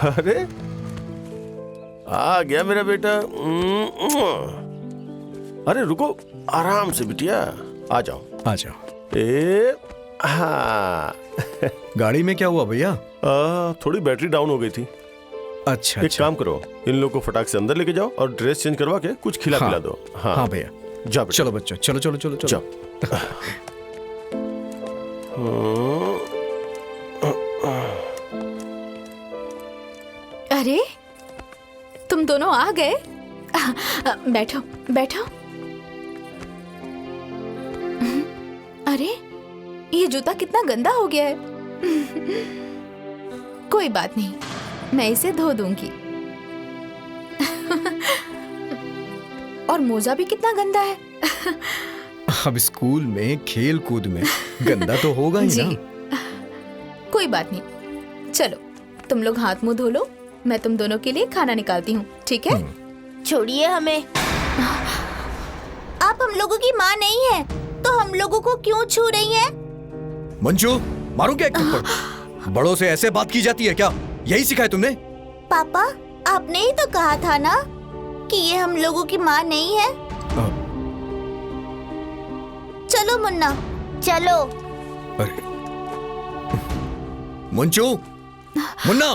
अरे आ गया मेरा बेटा। अरे रुको, आराम से बिटिया, आ जाओ आ जाओ। हाँ। गाड़ी में क्या हुआ भैया? थोड़ी बैटरी डाउन हो गई थी। अच्छा, एक काम करो, इन लोगों को फटाक से अंदर लेके जाओ और ड्रेस चेंज करवा के कुछ खिला पिला दो। हाँ भैया, जाओ चलो बच्चों, चलो चलो चलो चलो जाओ। अरे तुम दोनों आ गए। बैठो बैठो। अरे ये जूता कितना गंदा हो गया है। कोई बात नहीं, मैं इसे धो दूंगी। और मोजा भी कितना गंदा है। अब स्कूल में खेल कूद में गंदा तो होगा ही ना। कोई बात नहीं, चलो तुम लोग हाथ मुंह धो लो, मैं तुम दोनों के लिए खाना निकालती हूँ, ठीक है? छोड़िए हमें। आप हम लोगों की माँ नहीं है, तो हम लोगों को क्यों छू रही हैं? मंजू, मारूं क्या एक थप्पड़? बड़ों से ऐसे बात की जाती है क्या? यही सिखाया तुमने? पापा, आपने ही तो कहा था ना कि ये हम लोगों की माँ नहीं है। चलो मुन्ना, चलो। अरे मंजू, मुन्ना।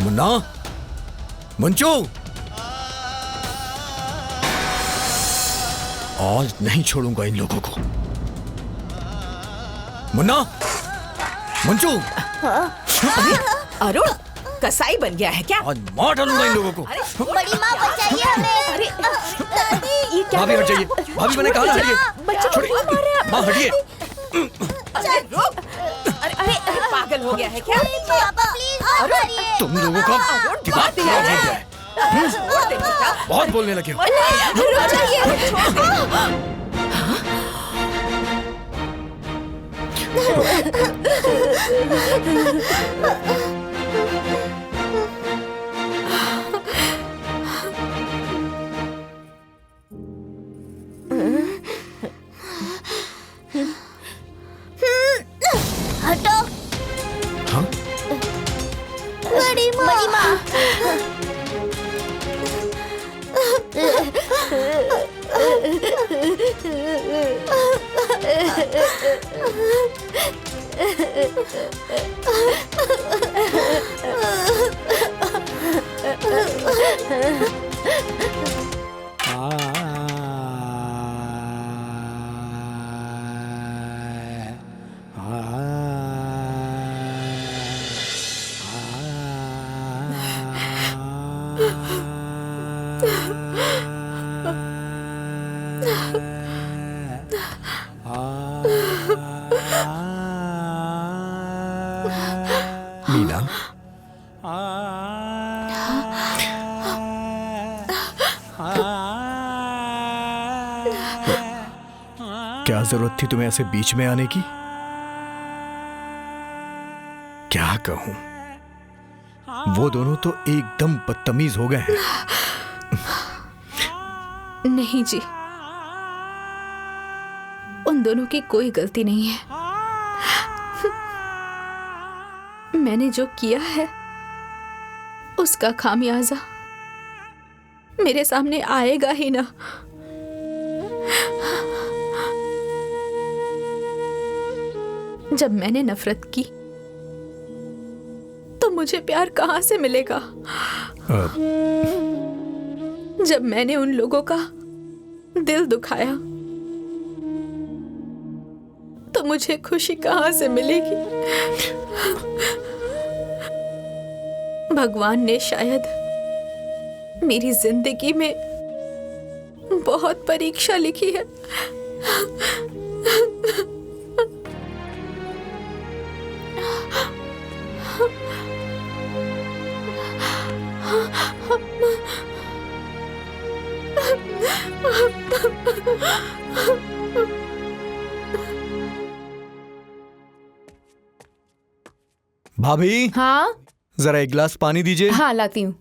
मुन्ना, मंजू, आज नहीं छोड़ूंगा इन लोगों को। मुन्ना, मंजू। अरुण, कसाई बन गया है क्या? आज मार डालूंगा इन लोगों को। बड़ी माँ बचाइए हमें। अरे दादी, ये क्या? भाभी हट जाइए, भाभी मैंने कहा ना हटिए। बच्चे को क्यों मार रहे हैं? माँ हटिए। अरे रुक। अरे पागल हो गया है क्या? पापा प्लीज मत मारिए। तुम लोगों का दिमाग खराब हो गया है। छोड़ दे बेटा। बहुत बोलने लगे हो। हटो। हाँ? बड़ी माँ। मीना, क्या जरूरत थी तुम्हें ऐसे बीच में आने की? क्या कहूं, वो दोनों तो एकदम बदतमीज हो गए हैं। नहीं जी, उन दोनों की कोई गलती नहीं है। मैंने जो किया है उसका खामियाजा मेरे सामने आएगा ही ना। जब मैंने नफरत की तो मुझे प्यार कहां से मिलेगा? जब मैंने उन लोगों का दिल दुखाया तो मुझे खुशी कहां से मिलेगी? भगवान ने शायद मेरी जिंदगी में बहुत परीक्षा लिखी है। भाभी, हाँ जरा एक गिलास पानी दीजिए। हाँ लाती हूँ।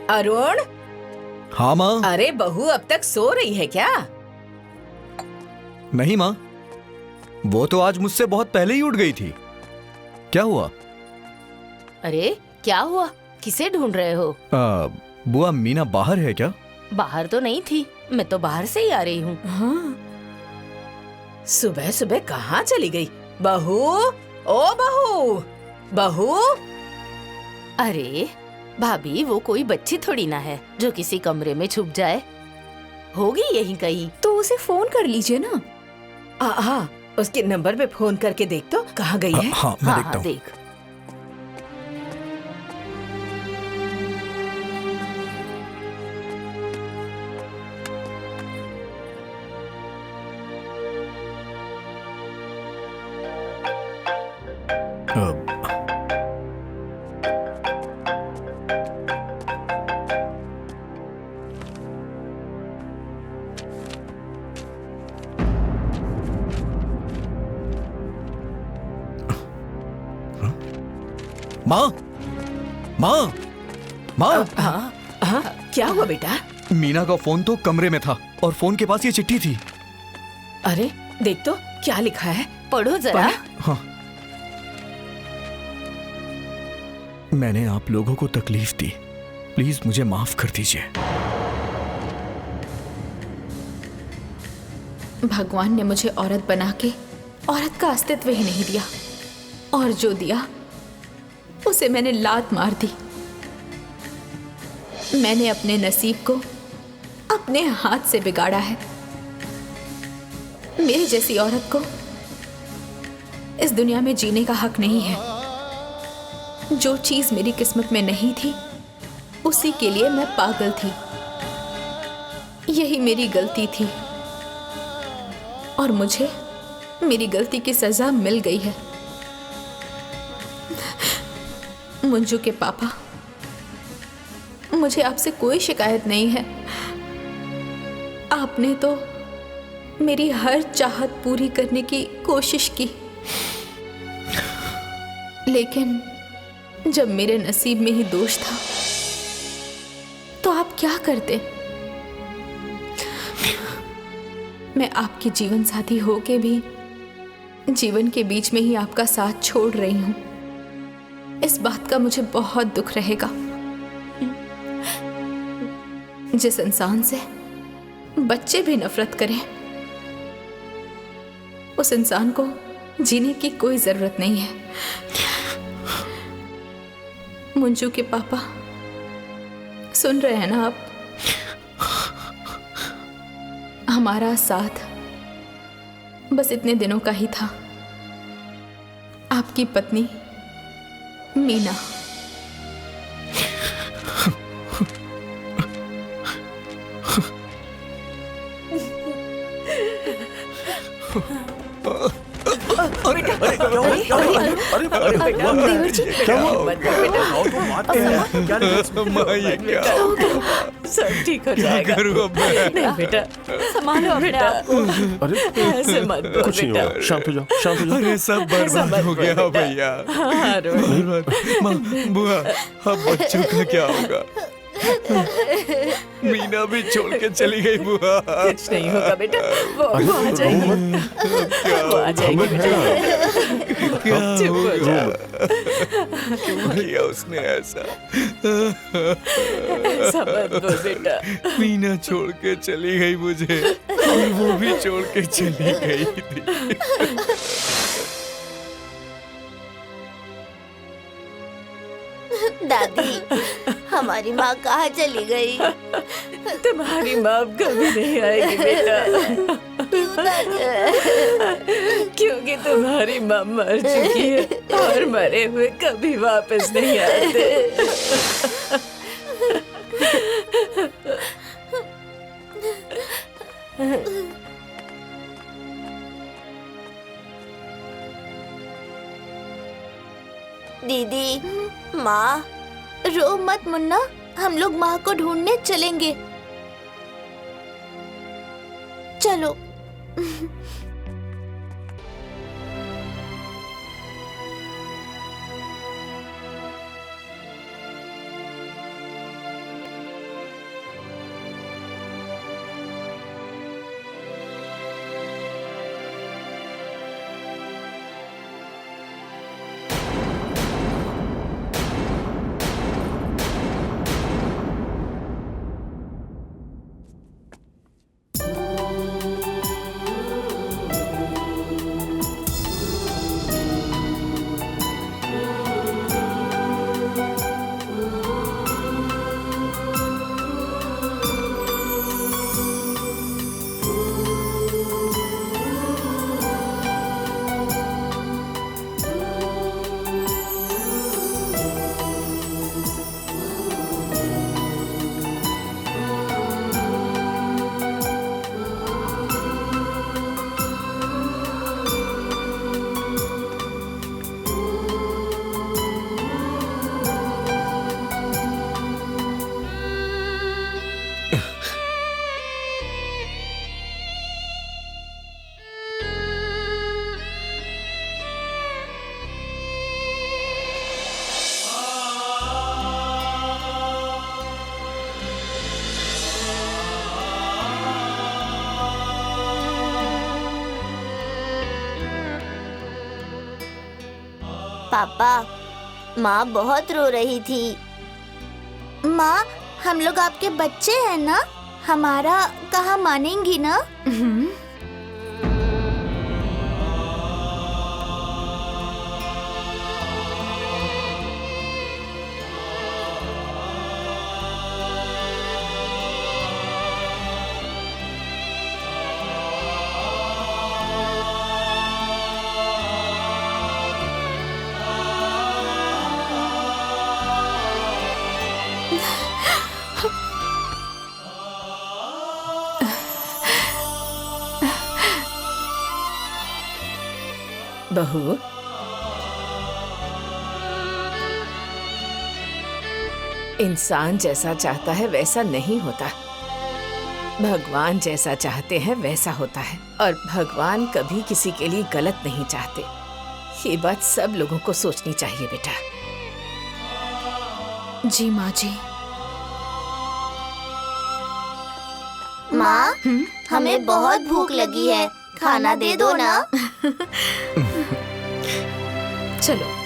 अरुण, हाँ माँ। अरे बहू अब तक सो रही है क्या? नहीं माँ, वो तो आज मुझसे बहुत पहले ही उठ गई थी। क्या हुआ? अरे क्या हुआ? किसे ढूंढ रहे हो? बुआ मीना बाहर है क्या? बाहर तो नहीं थी, मैं तो बाहर से ही आ रही हूँ। हाँ। सुबह सुबह कहाँ चली गई? बहू, ओ बहू, बहू। अरे भाभी, वो कोई बच्ची थोड़ी ना है जो किसी कमरे में छुप जाए। होगी यहीं कहीं। तो उसे फोन कर लीजिए ना। हाँ, उसके नंबर पे फोन करके देख तो कहाँ गई है। हाँ, मैं देखता हाँ हूँ। देख। माँ, माँ, माँ। हाँ, क्या हुआ बेटा? मीना का फोन तो कमरे में था और फोन के पास ये चिट्ठी थी। अरे देख तो क्या लिखा है। पढ़ो जरा। हाँ। मैंने आप लोगों को तकलीफ दी, प्लीज मुझे माफ कर दीजिए। भगवान ने मुझे औरत बना के औरत का अस्तित्व ही नहीं दिया, और जो दिया उसे मैंने लात मार दी। मैंने अपने नसीब को अपने हाथ से बिगाड़ा है। मेरी जैसी औरत को इस दुनिया में जीने का हक नहीं है। जो चीज मेरी किस्मत में नहीं थी उसी के लिए मैं पागल थी। यही मेरी गलती थी और मुझे मेरी गलती की सजा मिल गई है। मंजू के पापा, मुझे आपसे कोई शिकायत नहीं है। आपने तो मेरी हर चाहत पूरी करने की कोशिश की, लेकिन जब मेरे नसीब में ही दोष था तो आप क्या करते? मैं आपकी जीवन साथी होके भी जीवन के बीच में ही आपका साथ छोड़ रही हूं। इस बात का मुझे बहुत दुख रहेगा। जिस इंसान से बच्चे भी नफरत करें, उस इंसान को जीने की कोई जरूरत नहीं है। मंजू के पापा, सुन रहे हैं ना आप? हमारा साथ बस इतने दिनों का ही था। आपकी पत्नी मीना। देवर जी, क्या हुआ? सब ठीक हो जाएगा। नहीं बेटा, संभालो अपने आप को। ऐसे मत बोल कुछ नहीं बेटा। होगा, शांत हो जाओ, शांत हो जाओ। अरे सब बर्बाद हो गया भैया। हाँ, माँ, बुआ, अब बच्चों का क्या होगा? मीना भी छोड़ के चली गई बुआ। कुछ नहीं होगा बेटा, वो आ जाएगी। वो आ जाएगी बेटा। क्या चुप हो होगा? जा। क्यों किया उसने ऐसा? ऐसा मत बोल बेटा। मीना छोड़ के चली गई मुझे, और वो भी छोड़ के चली गई थी। दादी, हमारी माँ कहाँ चली गई? तुम्हारी माँ कभी नहीं आएगी बेटा, क्यों दादी? क्योंकि तुम्हारी माँ मर चुकी है और मरे हुए कभी वापस नहीं आते। दीदी, माँ, रो मत मुन्ना, हम लोग माँ को ढूंढने चलेंगे। चलो। पापा, माँ बहुत रो रही थी। माँ, हम लोग आपके बच्चे हैं ना, हमारा कहा मानेंगी ना? बहू, इंसान जैसा चाहता है वैसा नहीं होता, भगवान जैसा चाहते हैं वैसा होता है। और भगवान कभी किसी के लिए गलत नहीं चाहते। ये बात सब लोगों को सोचनी चाहिए बेटा। जी माँ जी। माँ, हमें बहुत भूख लगी है, खाना दे दो ना। चलो।